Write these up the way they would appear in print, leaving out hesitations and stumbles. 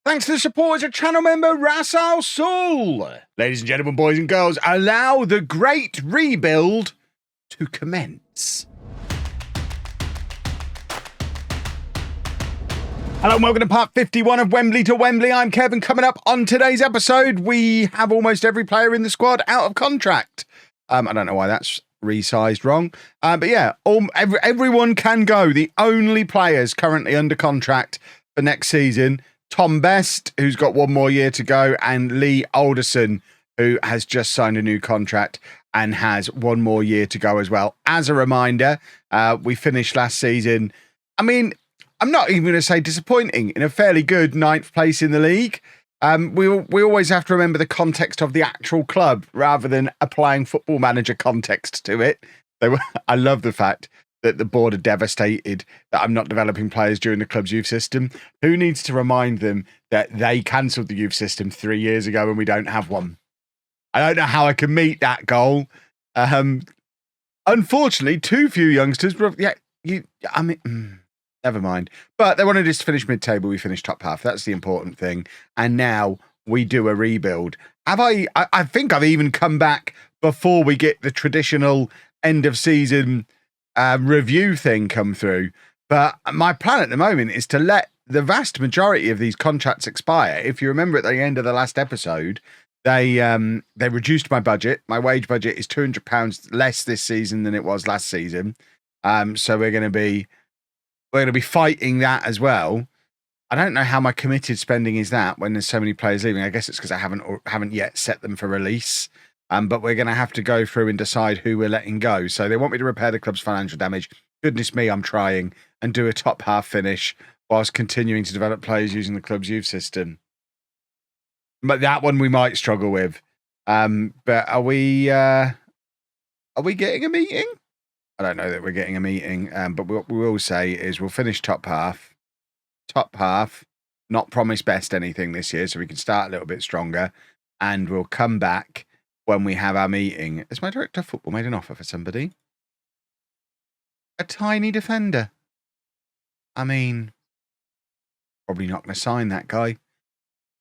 Thanks to the support as a channel member, Ras Al Sul. Ladies and gentlemen, boys and girls, allow the great rebuild to commence. Hello and welcome to part 51 of Wembley to Wembley. I'm Kevin. Coming up on today's episode, we have almost every player in the squad out of contract. I don't know why that's resized wrong. But yeah, everyone can go. The only players currently under contract for next season, Tom Best, who's got one more year to go, and Lee Alderson, who has just signed a new contract and has one more year to go as well. As a reminder, we finished last season, I'm not even going to say disappointing, in a fairly good 9th place in the league. We always have to remember the context of the actual club rather than applying Football Manager context to it. I love the fact that the board are devastated that I'm not developing players during the club's youth system. Who needs to remind them that they cancelled the youth system 3 years ago and we don't have one? I don't know how I can meet that goal. Unfortunately, too few youngsters. Never mind. But they wanted us to finish mid-table. We finished top half. That's the important thing. And now we do a rebuild. I think I've even come back before we get the traditional end of season review thing come through. But my plan at the moment is to let the vast majority of these contracts expire. If you remember at the end of the last episode, they reduced my budget. My wage budget is £200 less this season than it was last season. So we're going to be fighting that as well. I don't know how my committed spending is that when there's so many players leaving. I guess it's because I haven't yet set them for release. But we're going to have to go through and decide who we're letting go. So they want me to repair the club's financial damage. Goodness me, I'm trying, and do a top half finish whilst continuing to develop players using the club's youth system. But that one we might struggle with. But are we getting a meeting? I don't know that we're getting a meeting. But what we will say is we'll finish top half. Top half, not promise best anything this year, so we can start a little bit stronger. And we'll come back when we have our meeting. Has my director of football made an offer for somebody? A tiny defender. Probably not going to sign that guy.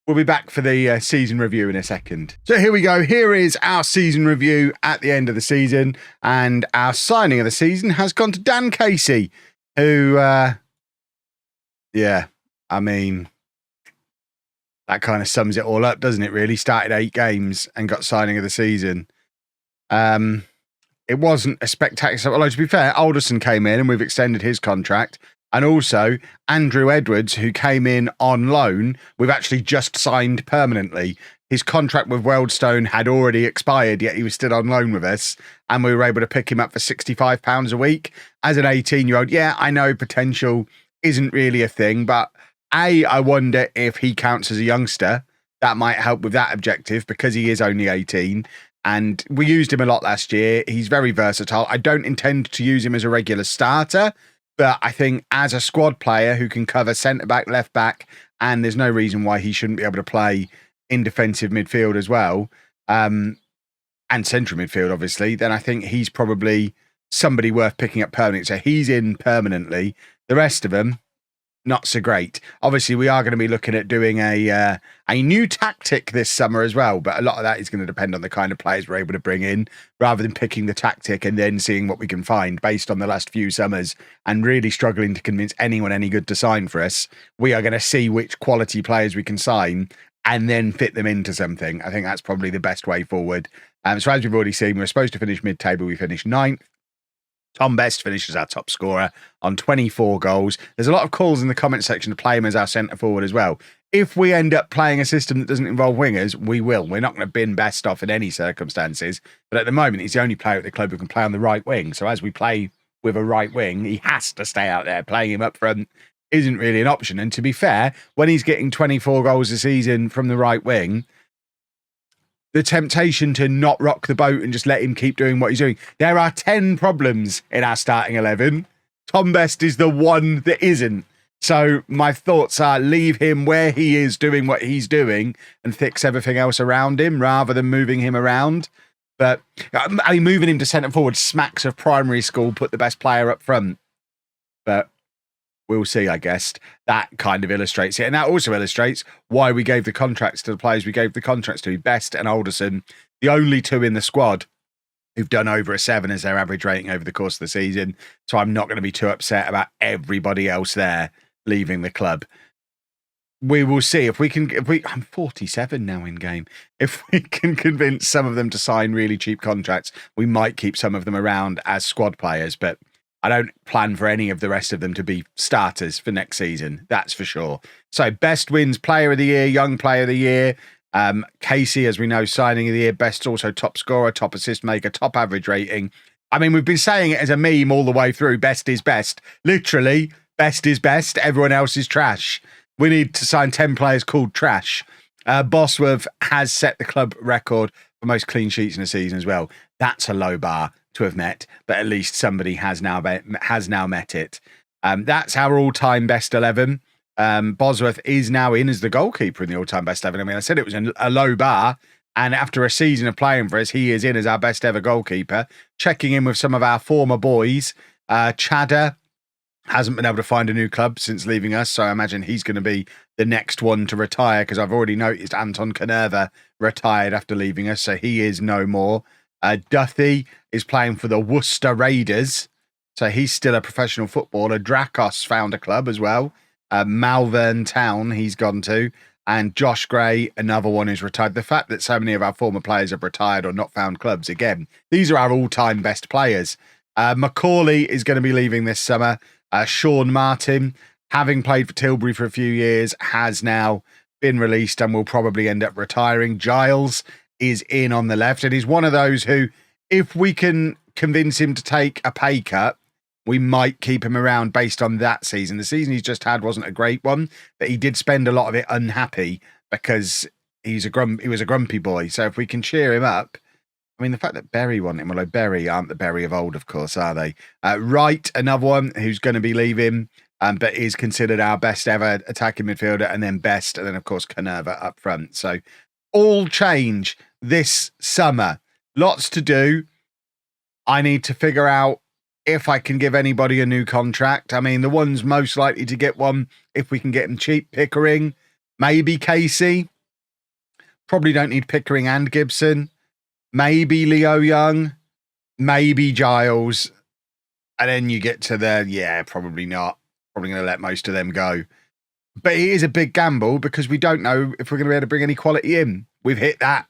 We'll be back for the season review in a second. So here we go. Here is our season review at the end of the season. And our signing of the season has gone to Dan Casey, who, that kind of sums it all up, doesn't it, really? Started 8 games and got signing of the season. It wasn't a spectacular... Although, to be fair, Alderson came in and we've extended his contract. And also, Andrew Edwards, who came in on loan, we've actually just signed permanently. His contract with Wealdstone had already expired, yet he was still on loan with us. And we were able to pick him up for £65 a week. As an 18-year-old, I know potential isn't really a thing, but... I wonder if he counts as a youngster. That might help with that objective because he is only 18 and we used him a lot last year. He's very versatile. I don't intend to use him as a regular starter, but I think as a squad player who can cover centre-back, left-back, and there's no reason why he shouldn't be able to play in defensive midfield as well, and central midfield, obviously, then I think he's probably somebody worth picking up permanently. So he's in permanently. The rest of them, not so great. Obviously, we are going to be looking at doing a new tactic this summer as well, but a lot of that is going to depend on the kind of players we're able to bring in, rather than picking the tactic and then seeing what we can find based on the last few summers and really struggling to convince anyone any good to sign for us. We are going to see which quality players we can sign and then fit them into something. I think that's probably the best way forward. So as we've already seen, we were supposed to finish mid-table. We finished 9th. Tom Best finishes our top scorer on 24 goals. There's a lot of calls in the comment section to play him as our centre forward as well. If we end up playing a system that doesn't involve wingers, we will. We're not going to bin Best off in any circumstances. But at the moment, he's the only player at the club who can play on the right wing. So as we play with a right wing, he has to stay out there. Playing him up front isn't really an option. And to be fair, when he's getting 24 goals a season from the right wing, the temptation to not rock the boat and just let him keep doing what he's doing. There are 10 problems in our starting 11. Tom Best is the one that isn't. So my thoughts are leave him where he is doing what he's doing and fix everything else around him rather than moving him around. But moving him to centre forward smacks of primary school, put the best player up front. But we'll see, I guess. That kind of illustrates it. And that also illustrates why we gave the contracts to the players we gave the contracts to. Best and Alderson, the only two in the squad who've done over a 7 as their average rating over the course of the season. So I'm not going to be too upset about everybody else there leaving the club. We will see if we can. I'm 47 now in game. If we can convince some of them to sign really cheap contracts, we might keep some of them around as squad players. But I don't plan for any of the rest of them to be starters for next season. That's for sure. So best wins, player of the year, young player of the year. Casey, as we know, signing of the year, best also top scorer, top assist maker, top average rating. I mean, we've been saying it as a meme all the way through. Best is best. Literally, best is best. Everyone else is trash. We need to sign 10 players called trash. Bosworth has set the club record for most clean sheets in a season as well. That's a low bar to have met, but at least somebody has now met it. That's our all-time best 11. Bosworth is now in as the goalkeeper in the all-time best 11. I mean, I said it was a low bar, and after a season of playing for us, he is in as our best ever goalkeeper. Checking in with some of our former boys. Chadder hasn't been able to find a new club since leaving us, so I imagine he's going to be the next one to retire, because I've already noticed Anton Canerva retired after leaving us, so he is no more. Duthie is playing for the Worcester Raiders, so he's still a professional footballer. Dracos found a club as well. Malvern Town he's gone to, and Josh Gray, another one, is retired. The fact that so many of our former players have retired or not found clubs, again, these are our all-time best players. Macaulay is going to be leaving this summer. Sean Martin, having played for Tilbury for a few years, has now been released and will probably end up retiring. Giles is in on the left, and he's one of those who, if we can convince him to take a pay cut, we might keep him around based on that season. The season he's just had wasn't a great one, but he did spend a lot of it unhappy because he was a grumpy boy. So if we can cheer him up, I mean, the fact that Berry want him, although Berry aren't the Berry of old, of course, are they? Wright, another one who's going to be leaving, but is considered our best ever attacking midfielder, and then best, and then, of course, Canerva up front. So all change this summer. Lots to do. I need to figure out if I can give anybody a new contract. I mean, the ones most likely to get one, if we can get him cheap, Pickering, maybe Casey. Probably don't need Pickering and Gibson. Maybe Leo Young, maybe Giles. And then you get to probably not. Probably going to let most of them go. But it is a big gamble because we don't know if we're going to be able to bring any quality in. We've hit that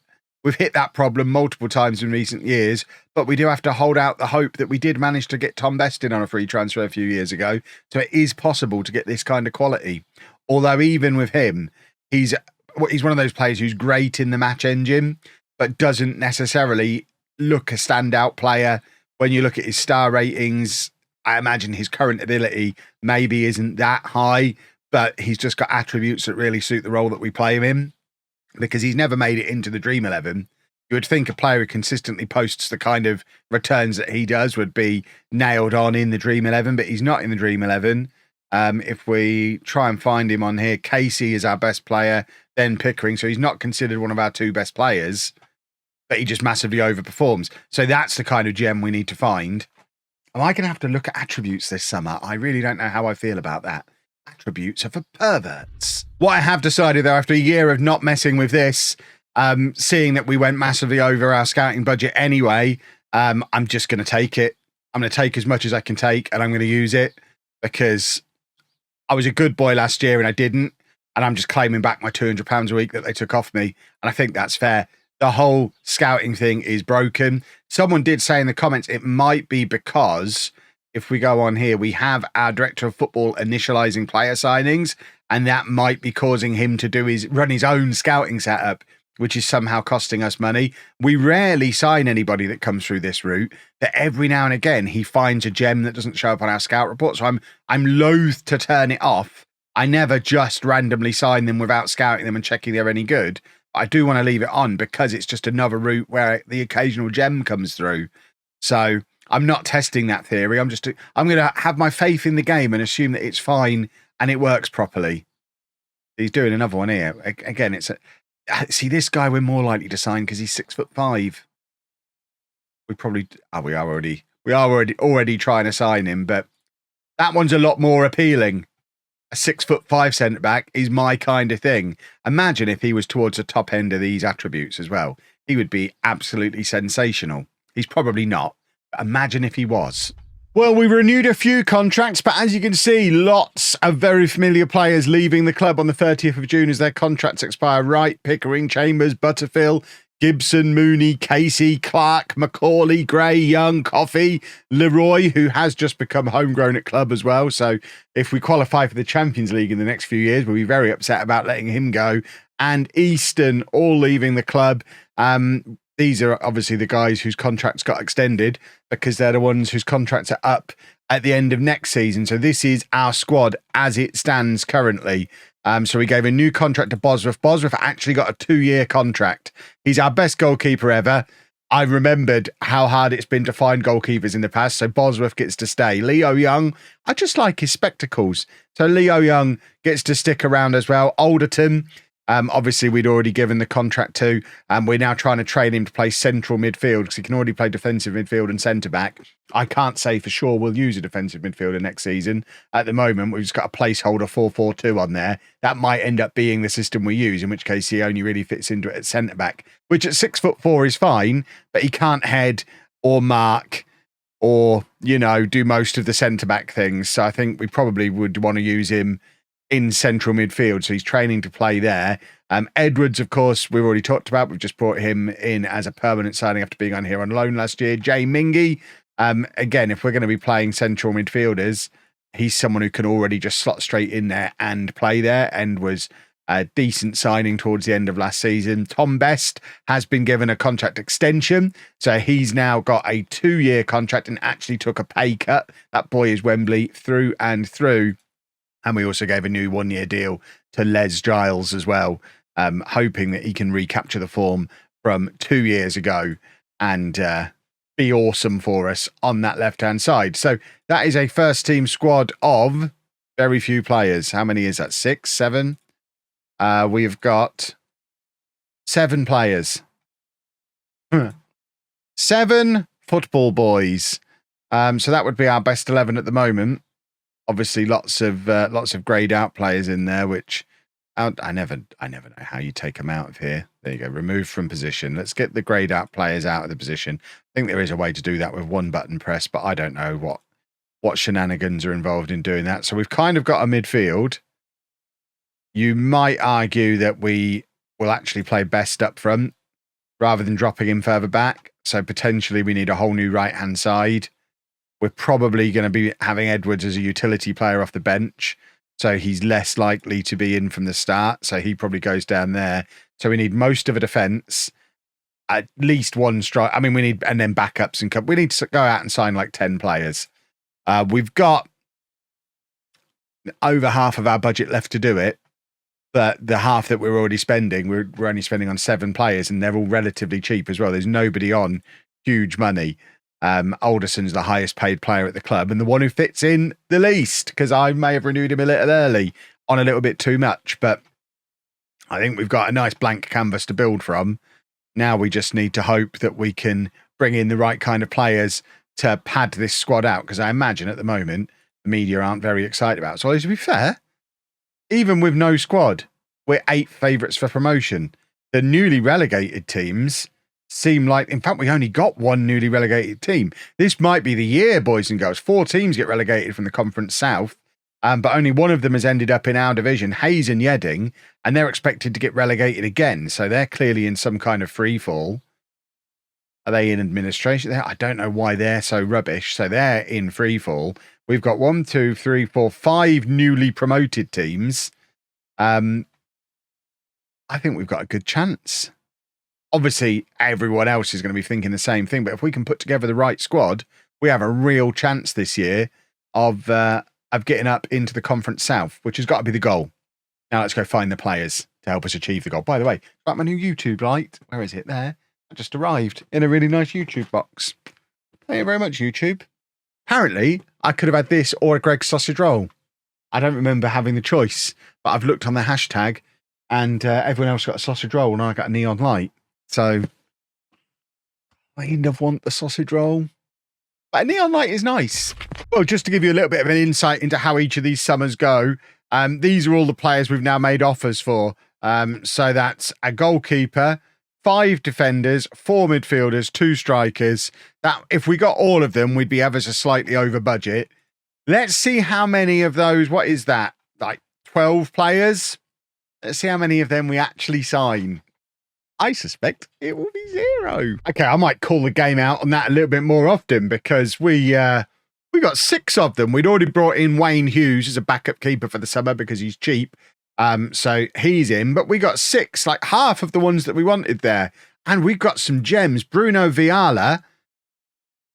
problem multiple times in recent years, but we do have to hold out the hope that we did manage to get Tom Best in on a free transfer a few years ago. So it is possible to get this kind of quality. Although even with him, he's one of those players who's great in the match engine, but doesn't necessarily look a standout player. When you look at his star ratings, I imagine his current ability maybe isn't that high, but he's just got attributes that really suit the role that we play him in, because he's never made it into the Dream 11. You would think a player who consistently posts the kind of returns that he does would be nailed on in the Dream 11, but he's not in the Dream 11. If we try and find him on here, Casey is our best player, then Pickering, so he's not considered one of our two best players, but he just massively overperforms. So that's the kind of gem we need to find. Am I going to have to look at attributes this summer? I really don't know how I feel about that. Attributes are for perverts. What I have decided, though, after a year of not messing with this, seeing that we went massively over our scouting budget anyway, I'm just going to take it. I'm going to take as much as I can take, and I'm going to use it because I was a good boy last year and I didn't, and I'm just claiming back my £200 a week that they took off me, and I think that's fair. The whole scouting thing is broken. Someone did say in the comments it might be because if we go on here, we have our director of football initializing player signings, and that might be causing him to run his own scouting setup, which is somehow costing us money. We rarely sign anybody that comes through this route, but every now and again he finds a gem that doesn't show up on our scout report. So I'm loath to turn it off. I never just randomly sign them without scouting them and checking they're any good. I do want to leave it on because it's just another route where the occasional gem comes through. So I'm not testing that theory. I'm going to have my faith in the game and assume that it's fine and it works properly. He's doing another one here. Again, see, this guy we're more likely to sign because he's 6'5". We are already trying to sign him, but that one's a lot more appealing. a 6'5" centre back is my kind of thing. Imagine if he was towards the top end of these attributes as well. He would be absolutely sensational. He's probably not. But imagine if he was. Well, we renewed a few contracts, but as you can see, lots of very familiar players leaving the club on the 30th of June as their contracts expire. Wright, Pickering, Chambers, Butterfield, Gibson, Mooney, Casey, Clark, Macaulay, Gray, Young, Coffey, Leroy, who has just become homegrown at club as well. So if we qualify for the Champions League in the next few years, we'll be very upset about letting him go. And Easton all leaving the club. These are obviously the guys whose contracts got extended because they're the ones whose contracts are up at the end of next season. So this is our squad as it stands currently. So we gave a new contract to Bosworth. Bosworth actually got a 2-year contract. He's our best goalkeeper ever. I remembered how hard it's been to find goalkeepers in the past, so Bosworth gets to stay. Leo Young, I just like his spectacles. So Leo Young gets to stick around as well. Alderton, obviously we'd already given the contract to, and we're now trying to train him to play central midfield because he can already play defensive midfield and centre back. I can't say for sure we'll use a defensive midfielder next season. At the moment, we've just got a placeholder 4-4-2 on there. That might end up being the system we use, in which case he only really fits into it at centre back, which at 6'4" is fine, but he can't head or mark or, you know, do most of the centre back things. So I think we probably would want to use him in central midfield, so he's training to play there. Edwards, of course, we've already talked about. We've just brought him in as a permanent signing after being on here on loan last year. Jay Mingy, again, if we're going to be playing central midfielders, he's someone who can already just slot straight in there and play there, and was a decent signing towards the end of last season. Tom Best has been given a contract extension, so he's now got a 2-year contract and actually took a pay cut. That boy is Wembley through and through. And we also gave a new 1-year deal to Les Giles as well, hoping that he can recapture the form from 2 years ago and be awesome for us on that left-hand side. So that is a first-team squad of very few players. How many is that? 6, 7? We've got 7 players. 7 football boys. So that would be our best 11 at the moment. Obviously, lots of greyed out players in there, which I never know how you take them out of here. There you go, removed from position. Let's get the greyed out players out of the position. I think there is a way to do that with one button press, but I don't know what shenanigans are involved in doing that. So we've kind of got a midfield. You might argue that we will actually play Best up front rather than dropping him further back. So potentially we need a whole new right-hand side. We're probably going to be having Edwards as a utility player off the bench, so he's less likely to be in from the start. So he probably goes down there. So we need most of a defence, at least one strike. I mean, we need, and then backups and we need to go out and sign like 10 players. We've got over half of our budget left to do it, but the half that we're already spending, we're only spending on 7 players, and they're all relatively cheap as well. There's nobody on huge money. Alderson's the highest paid player at the club and the one who fits in the least, because I may have renewed him a little early on a little bit too much, but I think we've got a nice blank canvas to build from. Now we just need to hope that we can bring in the right kind of players to pad this squad out, because I imagine at the moment the media aren't very excited about it. So to be fair, even with no squad, we're 8th favourites for promotion. The newly relegated teams seem like, in fact, we only got one newly relegated team. This might be the year, boys and girls. 4 teams get relegated from the Conference South, but only one of them has ended up in our division, Hayes and Yedding, and they're expected to get relegated again. So they're clearly in some kind of free fall. Are they in administration? I don't know why they're so rubbish. So they're in free fall. We've got 1, 2, 3, 4, 5 newly promoted teams. I think we've got a good chance. Obviously, everyone else is going to be thinking the same thing, but if we can put together the right squad, we have a real chance this year of getting up into the Conference South, which has got to be the goal. Now let's go find the players to help us achieve the goal. By the way, about my new YouTube light. Where is it? There. I just arrived in a really nice YouTube box. Thank you very much, YouTube. Apparently, I could have had this or a Greg's sausage roll. I don't remember having the choice, but I've looked on the hashtag and everyone else got a sausage roll and I got a neon light. So I kind of want the sausage roll. But a neon light is nice. Well, just to give you a little bit of an insight into how each of these summers go, These are all the players we've now made offers for. So that's a goalkeeper, 5 defenders, 4 midfielders, 2 strikers. That if we got all of them, we'd be ever so slightly over budget. Let's see how many of those, what is that? Like 12 players? Let's see how many of them we actually sign. I suspect it will be 0. Okay, I might call the game out on that a little bit more often because we got 6 of them. We'd already brought in Wayne Hughes as a backup keeper for the summer because he's cheap. So he's in, but we got 6, like half of the ones that we wanted there. And we've got some gems. Bruno Viala.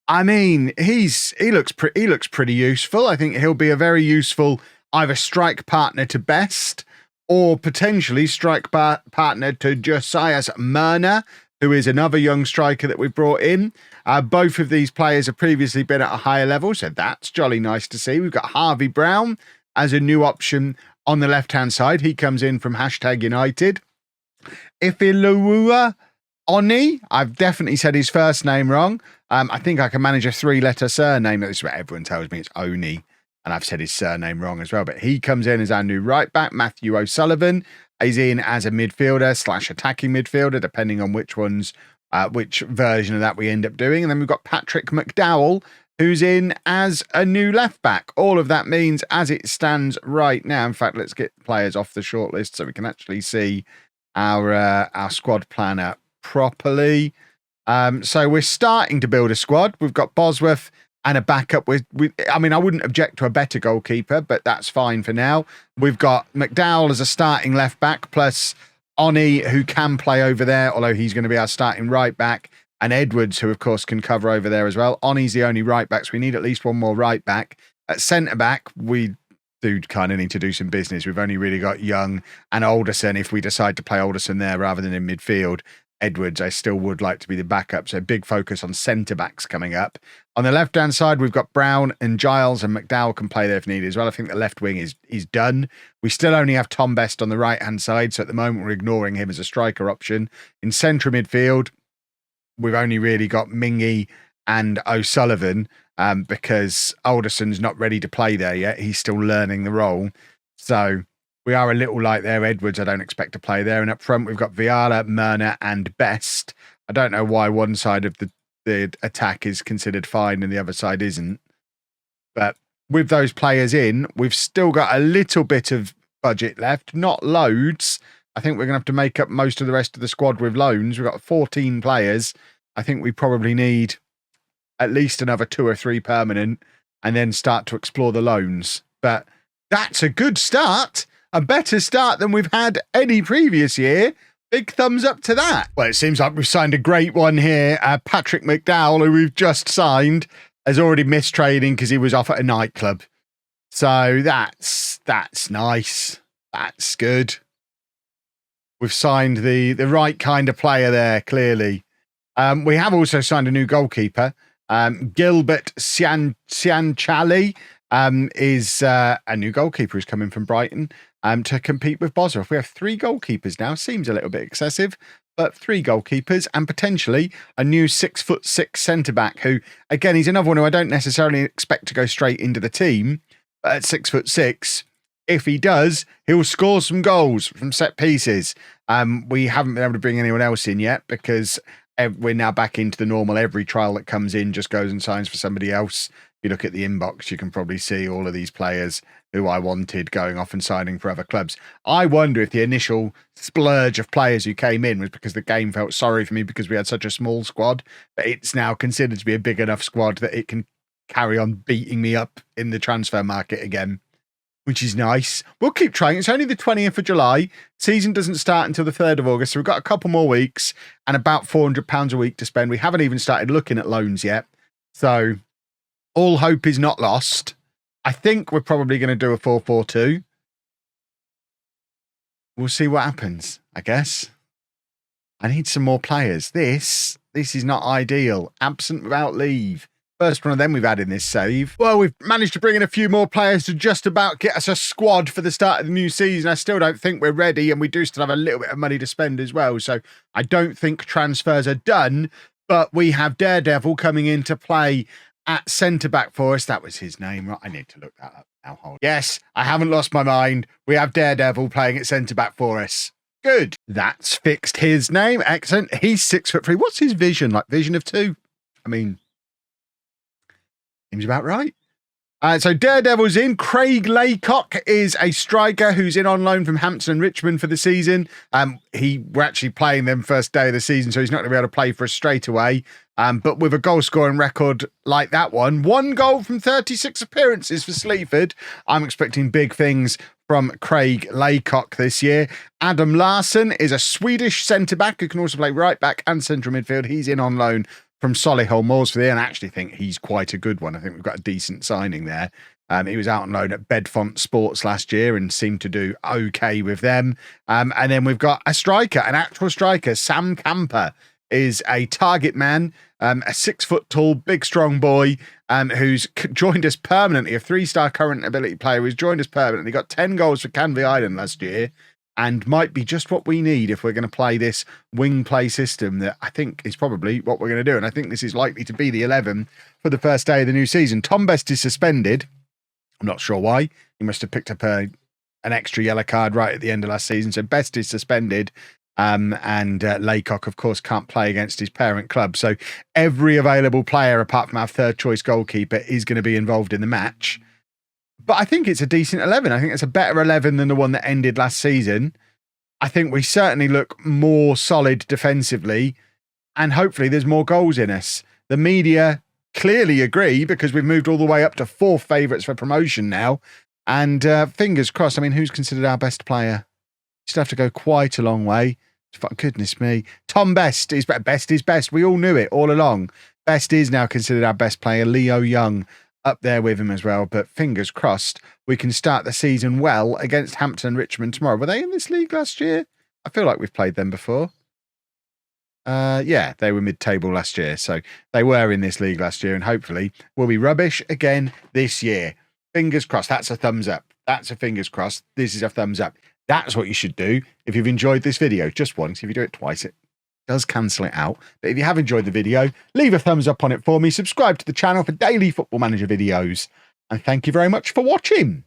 I mean, he looks pretty useful. I think he'll be a very useful either strike partner to Best or potentially strike partner to Josias Myrna, who is another young striker that we've brought in. Both of these players have previously been at a higher level, so that's jolly nice to see. We've got Harvey Brown as a new option on the left-hand side. He comes in from #United. Ifilua Oni, I've definitely said his first name wrong. I think I can manage a 3-letter surname. This is what everyone tells me. It's Oni. And I've said his surname wrong as well. But he comes in as our new right back. Matthew O'Sullivan is in as a midfielder / attacking midfielder, depending on which version of that we end up doing. And then we've got Patrick McDowell, who's in as a new left back. All of that means, as it stands right now, in fact, let's get players off the shortlist so we can actually see our squad planner properly. So we're starting to build a squad. We've got Bosworth and a backup. I mean, I wouldn't object to a better goalkeeper, but that's fine for now. We've got McDowell as a starting left back, plus Oni, who can play over there, although he's going to be our starting right back, and Edwards, who of course can cover over there as well. Oni's the only right back, so we need at least one more right back. At centre back, we do kind of need to do some business. We've only really got Young and Alderson if we decide to play Alderson there rather than in midfield. Edwards, I still would like to be the backup, so big focus on centre-backs coming up. On the left-hand side, we've got Brown and Giles, and McDowell can play there if needed as well. I think the left wing is done. We still only have Tom Best on the right-hand side, so at the moment we're ignoring him as a striker option. In central midfield, we've only really got Mingy and O'Sullivan because Alderson's not ready to play there yet. He's still learning the role. So we are a little light there. Edwards, I don't expect to play there. And up front, we've got Viala, Myrna, and Best. I don't know why one side of the attack is considered fine and the other side isn't. But with those players in, we've still got a little bit of budget left. Not loads. I think we're going to have to make up most of the rest of the squad with loans. We've got 14 players. I think we probably need at least another 2 or 3 permanent and then start to explore the loans. But that's a good start. A better start than we've had any previous year. Big thumbs up to that. Well, it seems like we've signed a great one here. Patrick McDowell, who we've just signed, has already missed training because he was off at a nightclub. So that's nice. That's good. We've signed the right kind of player there, clearly. We have also signed a new goalkeeper. Gilbert Sianchali is a new goalkeeper who's coming from Brighton to compete with Bosworth. We have 3 goalkeepers now. Seems a little bit excessive, but 3 goalkeepers and potentially a new 6'6" centre-back who, again, he's another one who I don't necessarily expect to go straight into the team, but at 6'6", if he does, he'll score some goals from set pieces. We haven't been able to bring anyone else in yet because we're now back into the normal. Every trial that comes in just goes and signs for somebody else. If you look at the inbox, you can probably see all of these players who I wanted going off and signing for other clubs. I wonder if the initial splurge of players who came in was because the game felt sorry for me because we had such a small squad, but it's now considered to be a big enough squad that it can carry on beating me up in the transfer market again, which is nice. We'll keep trying. It's only the 20th of July. Season doesn't start until the 3rd of August, so we've got a couple more weeks and about £400 a week to spend. We haven't even started looking at loans yet, so all hope is not lost. I think we're probably going to do a 4-4-2. We'll see what happens, I guess. I need some more players. This is not ideal. Absent without leave. First one of them we've had in this save. Well, we've managed to bring in a few more players to just about get us a squad for the start of the new season. I still don't think we're ready, and we do still have a little bit of money to spend as well. So I don't think transfers are done, but we have Daredevil coming in to play at centre-back for us. That was his name, right? I need to look that up. Now hold. Yes, I haven't lost my mind. We have Daredevil playing at centre-back for us. Good. That's fixed his name. Excellent. He's 6'3". What's his vision? Like vision of 2? I mean, seems about right. So Daredevil's in. Craig Laycock is a striker who's in on loan from Hampton and Richmond for the season. We're actually playing them first day of the season, so he's not going to be able to play for us straight away. But with a goal-scoring record like that one goal from 36 appearances for Sleaford, I'm expecting big things from Craig Laycock this year. Adam Larsson is a Swedish centre-back who can also play right-back and central midfield. He's in on loan from Solihull Moors for the year, and I actually think he's quite a good one. I think we've got a decent signing there. He was out on loan at Bedfont Sports last year and seemed to do okay with them. And then we've got a striker, an actual striker. Sam Camper is a target man, a 6 foot tall, big, strong boy who's joined us permanently, a 3-star current ability player who's joined us permanently, got 10 goals for Canvey Island last year, and might be just what we need if we're going to play this wing play system that I think is probably what we're going to do. And I think this is likely to be the 11 for the first day of the new season. Tom Best is suspended. I'm not sure why. He must have picked up an extra yellow card right at the end of last season. So Best is suspended. And Laycock, of course, can't play against his parent club. So every available player, apart from our third choice goalkeeper, is going to be involved in the match. But I think it's a decent 11. I think it's a better 11 than the one that ended last season. I think we certainly look more solid defensively, and hopefully there's more goals in us. The media clearly agree because we've moved all the way up to 4th favourites for promotion now. And fingers crossed. I mean, who's considered our best player? Still have to go quite a long way. Goodness me. Tom Best is best is best. We all knew it all along. Best is now considered our best player. Leo Young up there with him as well. But fingers crossed we can start the season well against Hampton and Richmond tomorrow. Were they in this league last year? I feel like we've played them before. Yeah, they were mid-table last year. So they were in this league last year, and hopefully we'll be rubbish again this year. Fingers crossed. That's a thumbs up. That's a fingers crossed. This is a thumbs up. That's what you should do if you've enjoyed this video. Just once. If you do it twice, it does cancel it out. But if you have enjoyed the video, leave a thumbs up on it for me. Subscribe to the channel for daily Football Manager videos. And thank you very much for watching.